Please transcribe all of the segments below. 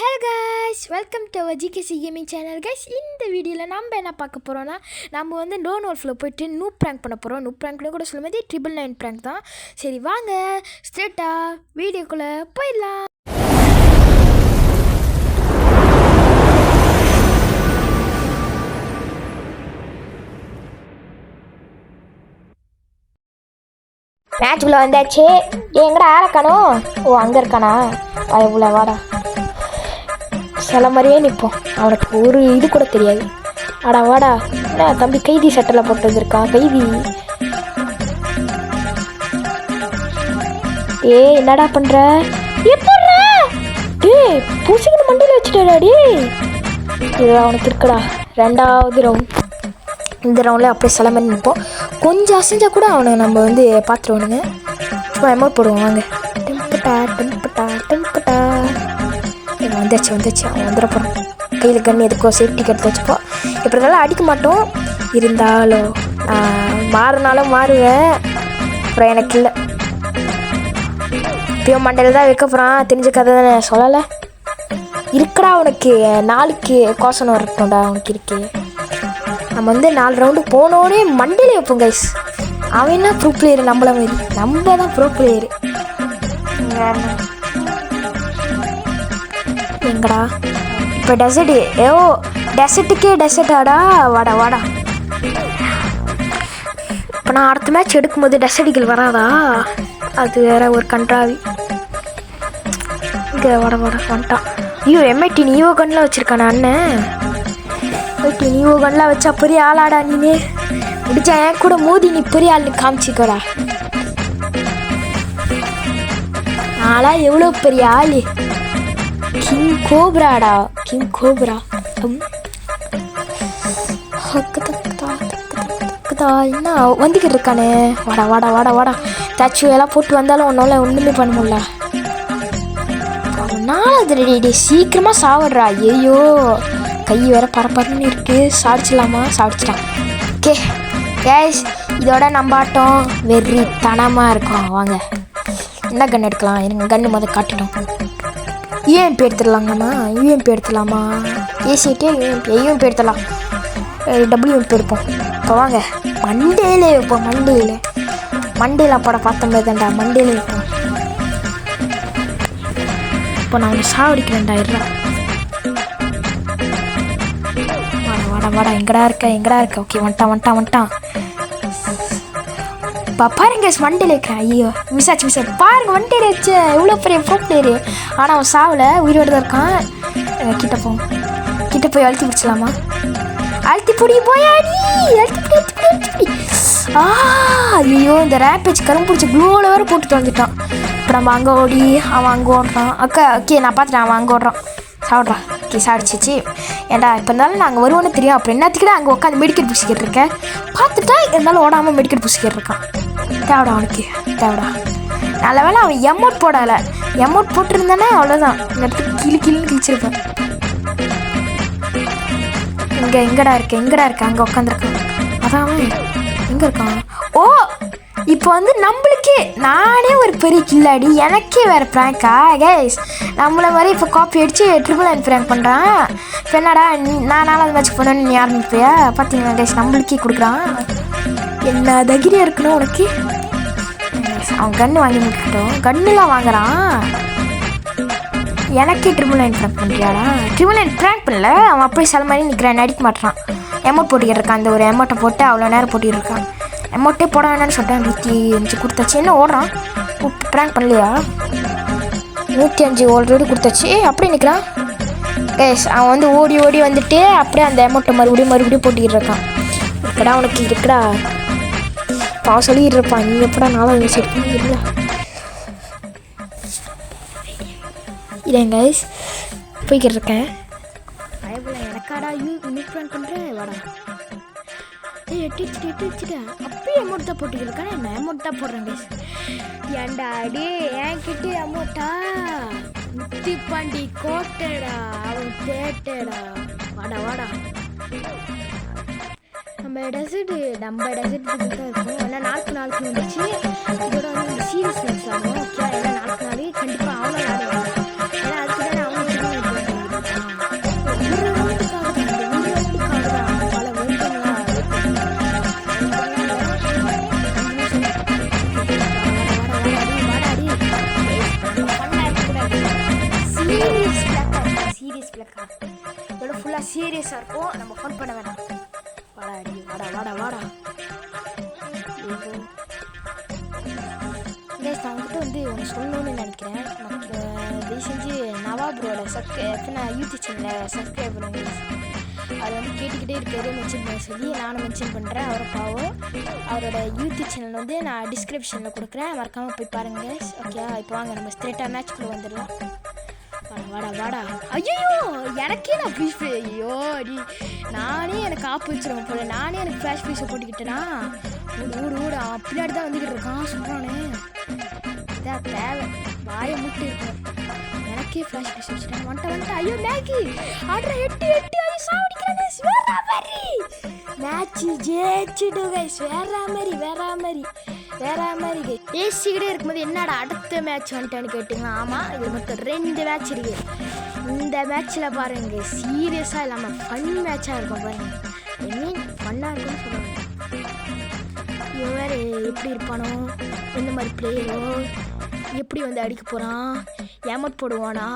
Hello guys, welcome to our GKC gaming channel. Guys, இந்த வீடியோவில் நம்ம என்ன பார்க்க போகிறோன்னா, நம்ம வந்து லோன் வால்ஃபில் போய்ட்டு நூப் ப்ராங்க் பண்ண போகிறோம். நூப் ப்ராங்க்னு கூட சொல்லும் போது 999 ப்ராங்க் தான். சரி வாங்க ஸ்ட்ரெயிட்டாக வீடியோக்குள்ளே போயிடலாம். மேட்ச்குள்ளே வந்தாச்சு. எங்கடா ஆரக்கானோ? ஓ, அங்கே இருக்கானா? இவ்வளோ வாடா, சில மாதிரியே நிற்போம். அவனுக்கு ஒரு இது கூட தெரியாது. அடா வாடா, என்ன தம்பி கைதி சட்டையில் போட்டு வந்திருக்கான் கைதி. என்னடா பண்ற? எப்படா டேய் புசிக்கிற மண்டியில் வச்சுட்டாடா டே. இது அவனுக்கு இருக்குடா. ரெண்டாவது ரவுண்ட். இந்த ரவுண்டில் அப்படியே சில மாதிரி நிற்போம். கொஞ்சம் அசைஞ்சா கூட அவனை நம்ம வந்து பார்த்துருவானுங்க. சும்மா எமௌண்ட் போடுவோம். வாங்க டெம்பட்டா டெம்பட்டா டெம்பட்டா. வந்துச்சு அவன் வந்துட போகிறான். கையில் கண்ணு எதுக்கோ சேஃப்டிக்கு எடுத்து வச்சுப்போம். எப்படி இருந்தாலும் அடிக்க மாட்டோம். இருந்தாலும் நான் மாறினாலும் மாறுவேன். அப்புறம் எனக்கு இல்லை. இப்பயும் மண்டையில் தான் வைக்க போகிறான். தெரிஞ்ச கதை தானே, சொல்லலை இருக்குடா. அவனுக்கு நாளைக்கு கோசனம் இருக்கணும்டா. அவனுக்கு இருக்கு. நம்ம வந்து 4 ரவுண்டு போனோடனே மண்டையில் வைப்போம் கைஸ். அவன் என்ன ப்ரோ பிளேயரு, நம்மள மாதிரி. நம்ம தான் ப்ரோ பிளேயரு. எங்கடா இப்போ டெசர்ட்? டெசர்ட்டுக்கே டெசர்ட்டாடா. வாடா வாடா. இப்போ நான் அடுத்த மேட்ச் எடுக்கும்போது டெசர்ட்டுகள் வராதா? அது வேற ஒரு கன்றாவி. இங்கே வாடா வாடா வந்துட்டான். ஐயோ, எம்ஐடி நீவோ கன்லாம் வச்சுருக்கானே அண்ணன். எம்ஐடி நீவோ கன்லாம் வச்சா பெரிய ஆளாடா நீனே. முடிச்சா என் கூட மோதி நீ பெரிய ஆள்னு காமிச்சிக்கோடா. ஆளா எவ்வளோ பெரிய ஆள். கிங் கோப்ராடா, கிங் கோப்ரா. என்ன வந்துக்கிட்டு இருக்கானே. வாடா வாடா வாடா வாடா. தச்சு எல்லாம் போட்டு வந்தாலும் ஒன்னால ஒன்றுமே பண்ண முடியல. நாலாவது ரெடி. சீக்கிரமாக சாப்பிட்றா. ஐயோ, கை வேற பரபரன்னு இருக்கு. சாடிச்சிடலாமா? சாடிச்சிட்டான். ஓகே கேஸ், இதோட நம்ம ஆட்டம் வெறித்தனமாக இருக்கும். வாங்க என்ன கன் எடுக்கலாம்? எனக்கு கன்று முதல் காட்டிட்டோம். யூஎம்பி எடுத்துடலாங்கம்மா. யூஎம்பி எடுத்துடலாமா? ஏசிட்டே யூஎம்பி எடுத்துடலாம். டபிள்யூஎம்பி எடுப்போம். இப்போ வாங்க மண்டேலே வைப்போம். மண்டேல அப்பட பார்த்தோம் தான்டா. மண்டேல வைப்போம். இப்போ நான் ஒன்று சாவடிக்கிறேன்டா. இருடா. வாடா வாடா வாடா. எங்கடா இருக்க? ஓகே வந்துட்டான். பாருங்க வண்டியில் இருக்கிறேன். ஐயோ மிஸ் பாருங்க, வண்டியில் வச்சு இவ்வளோ பெரிய ப்ரோ பிளேயரு. ஆனால் அவன் சாவில் உயிரோடு தான் இருக்கான். கிட்ட போய் அழுத்தி பிடிச்சலாமா? அழுத்தி பிடி போயாடி. ஐயோ, இந்த ரேப்பேஜ் கரும் பிடிச்ச க்ளூவில் வேறு போட்டுட்டு வந்துட்டான். இப்போ நம்ம அங்கே ஓடி அவன் அங்கே ஓடுறான். அக்கா ஓகே நான் பார்த்துட்டேன். அவன் அங்கே ஓடுறான். சாப்பிட்றான். ஓகே சாடிச்சிச்சு. ஏன்டா இப்போ இருந்தாலும் நாங்கள் வருவோன்னு தெரியும். அப்புறம் என்னத்துக்கிட்ட அங்கே உட்காந்து மெடிக்கல் பூசிக்கிட்டு இருக்கேன். பார்த்துட்டா இருந்தாலும் ஓடாமல் மெடிக்கல் பூசிக்கிட்டு இருக்கான். தேவடா அவனுக்கு, தேவடா. நல்ல வேலை அவன் எமௌண்ட் போடலை. எமௌண்ட் போட்டிருந்தானே அவ்வளோதான். இந்த இடத்துக்கு கிளின்னு கிழிச்சிருப்பேன். எங்கடா இருக்க? அங்கே உட்காந்துருக்கான். அதான் அவன் எங்கே இருக்கான்? ஓ, இப்போ வந்து நம்மளுக்கே நானே ஒரு பெரிய கில்லாடி. எனக்கே வேறு ப்ராங்கா கைஸ். நம்மளை மாதிரி இப்போ காப்பி அடித்து 999 ப்ராங்க் பண்ணுறான். இப்போ என்னடா நான் 4வது மேட்ச் போனேன்னு நீ ஆரம்பிப்பியா? பார்த்தீங்களா கைஸ், நம்மளுக்கே கொடுக்குறான். என்ன தைரியம் இருக்கணும் உனக்கு? அவன் கன்று வாங்கி முடிக்கிட்டோம். கன்னுலாம் வாங்குறான். எனக்கே 999 ப்ராங்க் பண்ணுறியாடா? 999 ப்ராங்க் பண்ணல. அவன் அப்படியே சில மாதிரி நிற்கிறான். நடிக்க மாட்டான். எமௌண்ட் போட்டுக்கிட்டு இருக்கான். அந்த ஒரு எமௌண்ட்டை போட்டு அவ்வளோ நேரம் போட்டுக்கிட்டு இருக்கான். எமௌண்ட்டே போட வேணான்னு சொல்லிட்டேன். 105 கொடுத்தாச்சு. என்ன ஓடுறான்? ப்ராங்க் பண்ணலையா? 105 ஆல்ரெடி கொடுத்தாச்சு. அப்படியே நிற்கிறான் கேஸ். அவன் வந்து ஓடி வந்துட்டு அப்படியே அந்த எமௌண்ட்டை மறுபடியும் போட்டுக்கிட்டு இருக்கான். இப்படா அவனுக்கு இருக்குடா. அவன் சொல்லிட்டு இருப்பான், நீ எப்படா 4வது வச்சு இல்லை கைஸ். போய்கிட்டு இருக்கேன். எனக்காடா ப்ராங்க் பண்ணுறேன். வாடா. எட்டிச்சிட்டேன். அப்பயே அமௌண்ட் தான் போட்டுக்கிட்டு இருக்கானே. என்ன அமௌண்ட் தான் போடுறேன் கைஸ். ஏன்டா அடி என்கிட்ட அமௌண்ட்டா? முத்தி பாண்டி கோட்டடா. அவன் தேட்டடா. வாடா. நம்ம டெசர்ட் தான் இருக்கும். ஏன்னா நாளுக்கு வந்துச்சு. இதோட வந்து சீரியஸ் மேட்ச் ஆகும். ஓகே, ஏன்னா நாளுக்கு கண்டிப்பாக அவனும் ஆடுவாங்க. ஏன்னா அதுக்கு தானே அவனுக்கு சீரியஸ் பிளக்கா இதோட ஃபுல்லாக சீரியஸாக இருக்கும். நம்ம ஃபன் பண்ண வேணாம். வாடா அடி வாடா வாடா வாடா. கைஸ் நான் உங்ககிட்ட வந்து ஒன்று சொல்லணும்னு நினைக்கிறேன். நமக்கு தயவு செஞ்சு நவாப்ரோட யூடியூப் சேனலில் சப்ஸ்கிரைப் பண்ணுங்க. அது வந்து கேட்டுக்கிட்டே இருக்காரு மென்ஷன் பண்ண சொல்லி நானும் மென்ஷன் பண்ணுறேன். அவரை பாவம் அவரோட யூடியூப் சேனல் வந்து நான் டிஸ்கிரிப்ஷனில் கொடுக்குறேன், மறக்காமல் போய் பாருங்கள். ஓகே இப்போ வாங்க நம்ம ஸ்ட்ரெயிட்டாக மேட்ச்குள்ளே வந்துடலாம். வாடா வாடா. ஐயோ எனக்கே நான் ஃபிஷ் ஃப்ரை. ஐயோ அடி நானே எனக்கு ஆப்பு வச்சிருவேன் போல. நானே எனக்கு ஃப்ளாஷ் ஃபிஷை போட்டுக்கிட்டேனா ஊடு பின்னாடி தான் வந்துக்கிட்டு இருக்கான். சொல்கிறானே இதான் தேவை. வாயை முட்டு இருக்கும். எனக்கே ஃப்ளாஷ் ஃபிஷ் வச்சுட்டேன். வந்துட்டேன். ஐயோ மேகி ஆடுற எட்டி ஐயோ சாவடிக்கிறேன். மேட்ச் ஜெயிச்சுட்டு கைஸ். வேற மாதிரி பேசிக்கிட்டே இருக்கும்போது என்னடா அடுத்த மேட்ச் வந்துட்டான்னு கேட்டிங்களா? ஆமாம், இது மொத்தம் 2 மேட்ச் இருக்கு. இந்த மேட்ச்சில் பாருங்க சீரியஸாக இல்லாமல் ஃபன் மேட்சாக இருக்கும் பாருங்க. ஐ மீன் ஃபன்னாக இருக்குன்னு சொல்லுவாங்க. இவன் வேறு எப்படி இருப்பானோ, எந்த மாதிரி பிளேயரோ, எப்படி வந்து அடிக்க போகிறான், ஏமட் போடுவானா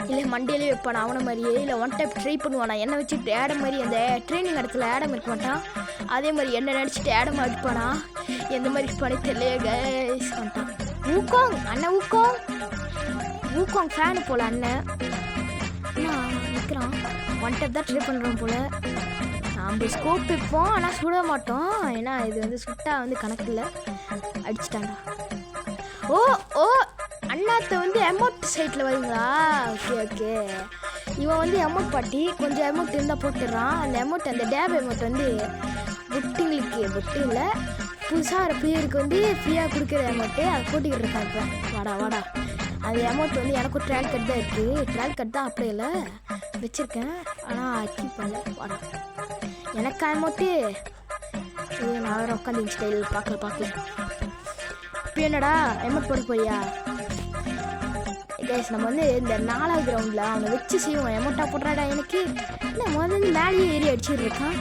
இல்லை மண்டையிலே வைப்பானா அவனை மாதிரியே, இல்லை ஒன் டைப் ட்ரை பண்ணுவானா என்னை வச்சுட்டு ஆடம் மாதிரி. அந்த ட்ரைனிங் இடத்துல ஆடம் இருக்க மாட்டான், அதே மாதிரி என்ன நினச்சிட்டு ஆடம் அடிப்பானா, எந்த மாதிரி இருப்பானே தெரியலையே கைஸ். வந்துட்டான் ஊக்கோங் அண்ணன். ஊக்கோங் ஃபேனு போல் அண்ணன். என்ன நிற்கிறான். ஒன் டைப் தான் ட்ரை பண்ணுறோம் போல். நம்ம ஸ்கோப் வைப்போம் ஆனால் சுட மாட்டோம். ஏன்னா இது வந்து சுட்டா வந்து கணக்கு இல்லை. அடிச்சிட்டாண்டா. ஓ அண்ணாத்த வந்து எமௌண்ட் சைட்டில் வருங்களா? ஓகே இவன் வந்து எமௌண்ட் பாட்டி கொஞ்சம் எமௌண்ட் இருந்தால் போட்டுடுறான். அந்த எமௌண்ட் அந்த டேப் எமௌண்ட் வந்து புட்டு இல்லை புதுசாக பேருக்கு வந்து ஃப்ரீயாக கொடுக்குற எமௌண்ட்டு அதை போட்டுக்கிட்டு இருக்கான். இப்போ வாடா அந்த எமௌண்ட் வந்து எனக்கும் ட்ரால் கட் தான் இருக்குது. ட்ரால் கட் தான் அப்படியே இல்லை வச்சுருக்கேன், ஆனால் கீப் பண்ணல. வாடா எனக்கு எமௌண்ட்டு நான் வேறு உட்காந்து ஸ்டைல் பார்க்கல. இப்போ என்னடா எமௌண்ட் போட போறியா கைஸ்? நம்ம வந்து இந்த 4வது ரவுண்டில் அவனை வச்சு செய்வோம். எமௌண்ட்டாக போடுறாடா எனக்கு. இல்லை முதல்ல மேலேயே ஏறி அடிச்சுட்டு இருக்கான்.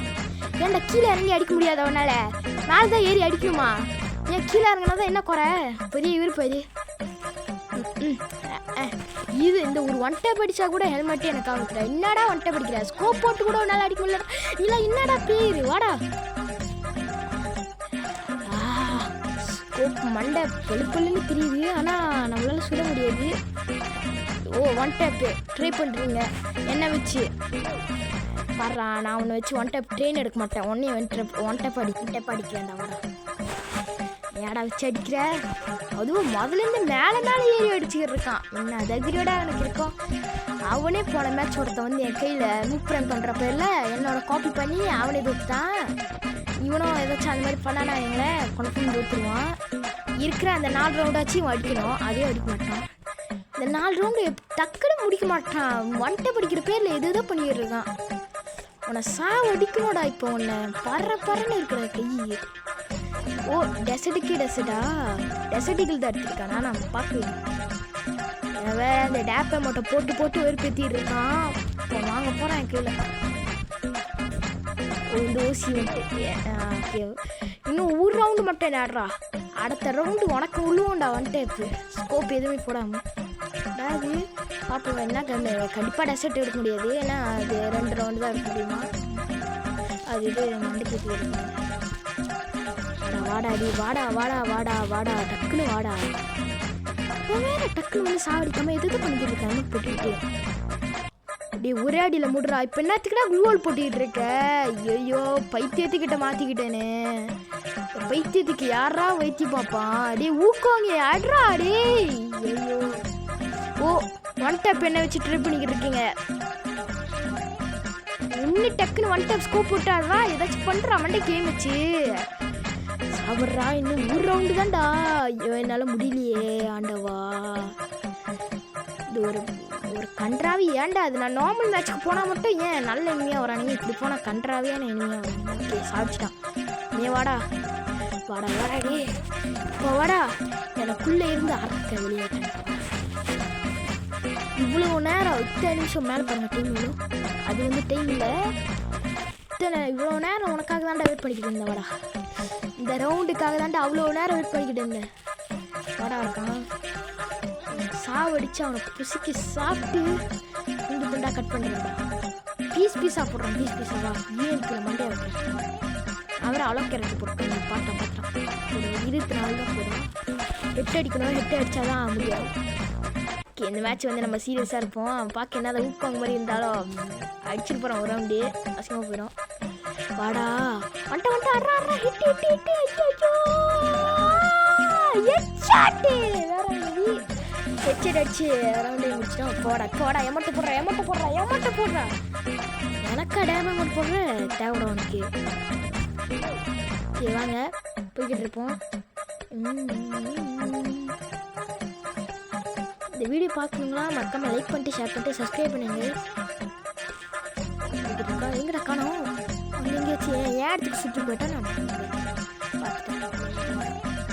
ஏன்டா கீழே இறங்கி அடிக்க முடியாது அவனால்? மேலே தான் ஏறி அடிக்கணுமா? ஏன் கீழே இறங்கினா தான் என்ன குறை? பெரிய விருப்பம் இது. இந்த ஒரு ஒன் டைப் அடித்தா கூட ஹெல்மெட்டே எனக்கு ஆகுதுடா. என்னடா ஒன் டைப் அடிக்கிற? ஸ்கோப் போட்டு கூட நல்லா அடிக்க முடியல. இல்லை என்னடா பேர் வாடா. மண்டை பொழுன்னு தெரியுது, ஆனால் நம்மளால சுட முடியாது. ஒன் டேப்பு ட்ரை பண்ணுறீங்க என்ன வச்சு பாடுறா. நான் ஒன்று வச்சு ஒன் டேப் ட்ரெயின் எடுக்க மாட்டேன். ஒன் டேப் அடிக்கிறேன்டா. வாடா ஏடா வச்சு அடிக்கிற? அதுவும் முதலேருந்து மேலே ஏறி அடிச்சுக்கிட்டு இருக்கான். என்ன தகிரியோட எனக்கு இருக்கும். அவனே போன மேட்ச் ஒருத்தன் வந்து என் கையில் மூப் ரன் பண்ணுற பேரில் என்னோட காப்பி பண்ணி அவனே தோத்துட்டான். இவனும் ஏதாச்சும் அந்த மாதிரி பண்ணானா எங்களை கொண்டு தோத்துருவான். இருக்கிற அந்த 4 ரவுண்டாச்சும் இவன் அடிக்கணும், அதே அடிக்க மாட்டான். இந்த 4 ரவுண்டு டக்குன்னு முடிக்க மாட்டான். ஒன் டைப் அடிக்கிற பேரில் எதுதான் பண்ணிக்கிட்டு இருக்கான். உன்னை அடிக்கணும்டா. இப்போ உன்னை பறன்னு இருக்கிற கை. டெசர்டிகள் தான் எடுத்துருக்கானா? நான் பார்க்கலாம். வேற அந்த டேப்பை மட்டும் போட்டு வெறுப்பேற்றிட்டு இருக்கான். இப்போ வாங்க போகிறேன் என் கையில் இந்த ஊசி வந்துட்டு. இன்னும் ஒரு ரவுண்டு மட்டும் விளையாடுறா. அடுத்த ரவுண்டு உனக்கு உள்ளுவோண்டா ஒன் டேப்பு. ஸ்கோப் எதுவுமே போடாமல் அதாவது பார்ப்போம். என்ன கண்டிப்பாக டெசர்ட் எடுக்க முடியாது, ஏன்னா அது 2 ரவுண்டு தான் எடுக்க முடியுமா. அது இது மண்டைக்கு எடுக்கணும். வாடாடி வாடா டக்குன்னு வாடா. வேற டக்குன்னு வந்து சாவடிக்காமல் எது பண்ணிக்கிட்டு இருக்காங்க போட்டுக்கிட்டு. அப்படியே ஒரே அடியில் முடுறா. இப்போ என்னத்துக்கிட்டா குளூவால் போட்டுக்கிட்டு இருக்க? ஐயோ பைத்தியத்துக்கிட்ட மாற்றிக்கிட்டேனே. பைத்தியத்துக்கு யாரா வைத்தி பார்ப்பான்? அடே ஊக்கோங்க ஆடுறா. அடே ஐயோ ஒன் டேப் என்ன வச்சு ட்ரை பண்ணிக்கிட்டு இருக்கீங்க? இன்னும் டக்குன்னு ஒன் டேப் ஸ்கோப் போட்டு ஆடுறா. ஏதாச்சும் பண்ணுறா மண்டே கேம் வச்சு சாப்பிட்றா. இன்னும் ஒரு ரவுண்டு தான்டா. ஐயோ என்னால் முடியலையே ஆண்டவா. இது ஒரு கன்றாவி. ஏன்டா அது நான் நார்மல் மேட்ச்சுக்கு போனால் மட்டும் ஏன் நல்ல இனிமையாக வரானுங்க, இப்படி போனால் கன்றாவியான இனிமையாக வரானுங்க. ஓகே சாப்பிட்டான். நீ வாடா டே. இப்போ வாடா எனக்குள்ளே இருந்து அறக்க வெளியேட்டேன். இவ்வளோ நேரம் 10 நிமிஷம் மேலே பண்ண டைம் இவ்வளோ. அது வந்து டைம் இல்லை. இவ்வளோ நேரம் உனக்காக தான்டா வெயிட் பண்ணிக்கிட்டு இருந்தேன். வாடா இந்த ரவுண்டுக்காக தான்டா அவ்வளோ நேரம் வெயிட் பண்ணிக்கிட்டு இருந்தேன். வாடா இருக்கான் சாவடிச்சு அவனை புசிக்கு சாப்பிட்டு துண்டு துண்டா கட் பண்ணுறா. பீஸாக போடுறான். பீஸாவா ஏன் மண்டே வைக்கிறேன். அவரை அலோக்கரத்து போட்டு பார்த்தான் ஒரு 24 தான் போதும். ஹெட் அடிக்கணும். ஹெட் அடித்தாதான் முடியாது. ஓகே, இந்த மேட்ச் வந்து நம்ம சீரியஸாக இருப்போம். அவன் பார்க்க என்னதான் ஊக்கம் மாதிரி இருந்தாலும் அடிச்சுட்டு போகிறான். ஒரு ரவுண்டு அசிங்கமாக போயிடும். வாடா வந்துட்டு அட்ரா ஹெட்ஷாட் அடிச்சு ரவுண்டே முடிச்சிட்டோம். போடா எமௌண்ட் போடுறா. எனக்கு டேம் அமௌண்ட் போடுற தேவைடா உனக்கு. சரி வாங்க போய்கிட்டு இருப்போம். இந்த வீடியோ பார்க்கணுங்களா மறக்காம லைக் பண்ணிட்டு ஷேர் பண்ணிட்டு சப்ஸ்கிரைப் பண்ணுங்க. எங்கடா காணோம்? அங்கே எங்கேயாச்சும் ஏன் இடத்துக்கு சுற்றி போயிட்டா நான் பார்த்துட்டேன்.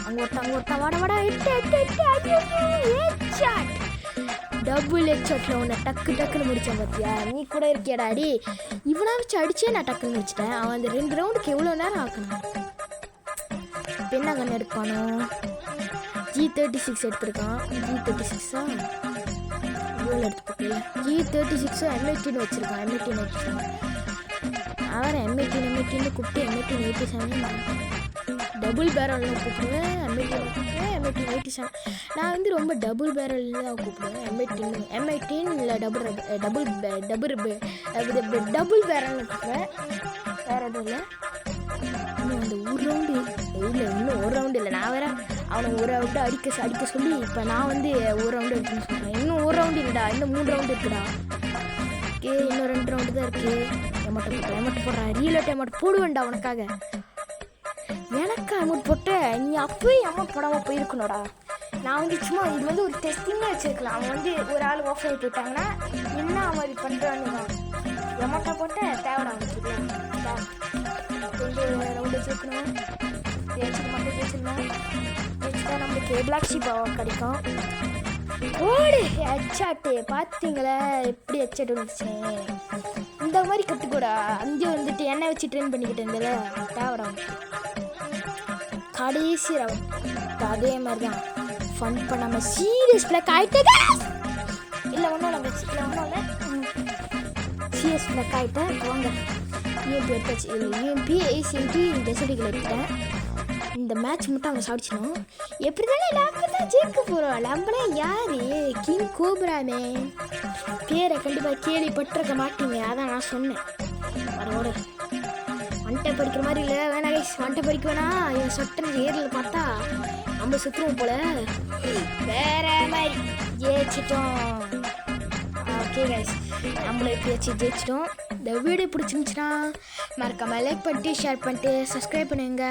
அங்கே ஒருத்தன் வாடா டபுள் ஹெட்ஷாட்டில் உன்னை டக்குன்னு முடித்தேன் பார்த்தியா? நீ கூட இருக்கியாடா அடி. இவனை வச்சு அடிச்சே நான் டக்குன்னு முடிச்சிட்டேன். அவன் அந்த 2 ரவுண்டுக்கு எவ்வளோ நேரம் ஆக்கணும்? என்ன கண்ணு எடுப்பானோ? G36 எடுத்திருக்கான். G36 இவ்வளோ எடுத்து போக்கல. G36 M18 வச்சுருக்கான். M18 அவன் M18 கூப்பிட்டு M1887 டபுள் பேரல்னு கூப்பிடுவேன். M18 87 நான் வந்து ரொம்ப டபுள் பேரல்னு தான் கூப்பிடுவேன். M18 இல்லை டபுள் பேரல்னு கூப்பிடுவேன். வேறு எதுவும் இல்லை. இன்னும் அந்த ஒரு ரவுண்டு இல்லை, இன்னும் ஒரு ரவுண்டு இல்லை. நான் வேற அவனை ஒரு ரவுண்டு அடிக்க சொல்லி இப்போ நான் வந்து ஒரு ரவுண்டு இருக்குன்னு சொல்கிறேன். இன்னும் ஒரு ரவுண்டு இல்லைடா, இன்னும் 3 ரவுண்டு இருக்குடா. ஓகே, இன்னும் 2 ரவுண்டு தான் இருக்குது. எமௌண்ட் போடுறான். ரீலோட் எமௌண்ட் போடுவேன்டா உனக்காக. எனக்கு அமௌண்ட் போட்டு நீ அப்போயும் அமௌண்ட் போடாமல் போயிருக்கணும்டா. நான் வந்து சும்மா இது வந்து ஒரு டெஸ்டிங்காக வச்சுருக்கலாம். அவன் வந்து ஒரு ஆள் ஆஃப் ஆகி போயிட்டாங்கன்னா என்ன மாதிரி பண்ணுறான்னு தான் எமௌண்ட்டை போட்டு தேவைடா வச்சுக்கலாம். கொஞ்சம் ரவுண்டு வச்சுருக்கணும். ஜெயிச்சிடணும். ஜெயிச்சுட்டா நம்மளுக்கு பிளாக் ஷீப் கிடைக்கும். ஓடு ஹெட்ஷாட்டு பார்த்தீங்களா எப்படி ஹெட்ஷாட் வந்துச்சு? இந்த மாதிரி கற்றுக்கூடா. அங்கே வந்துட்டு எண்ணெய் வச்சு ட்ரெயின் பண்ணிக்கிட்டு இருந்தல தேவைடா. கடைசி ரவுண்ட் அதே மாதிரி தான் ஃபன் பண்ணாமல் சீரியஸ் பிளாக் ஆகிட்டு இல்லை ஒன்றும் இல்லை சீரியஸ் பிளாக் ஆகிட்டேன். வாங்க யூஎம்பி எடுத்தாச்சு. யூஎம்பி ஏசிஎம்பி டெசடிகள் எடுத்துட்டேன். இந்த மேட்ச் மட்டும் அவனை சாடிச்சிடும். எப்படி தானே நம்ம தான் ஜெயிக்க போகிறோம். நம்மளே யார்? கிங் கோப்ராமே. பேரை கண்டிப்பாக கேள்விப்பட்டிருக்க மாட்டீங்க. அதான் நான் சொன்னேன். அதோட வண்டை படிக்கிற மாதிரி இல்லை. வேணா கைஸ், வண்டை படிக்க வேணா. இவன் சொட்டனை ஏரியில் பார்த்தா நம்ம சுற்றுவோம் போல. வேற மாதிரி ஜெயிச்சிட்டோம். ஓகே கைஸ், நம்மளை எப்படியாச்சும் ஜெயிச்சிட்டோம். இந்த வீடியோ பிடிச்சிருந்துச்சுன்னா மறக்காமல் லைக் பண்ணிட்டு ஷேர் பண்ணிட்டு சப்ஸ்கிரைப் பண்ணுங்க.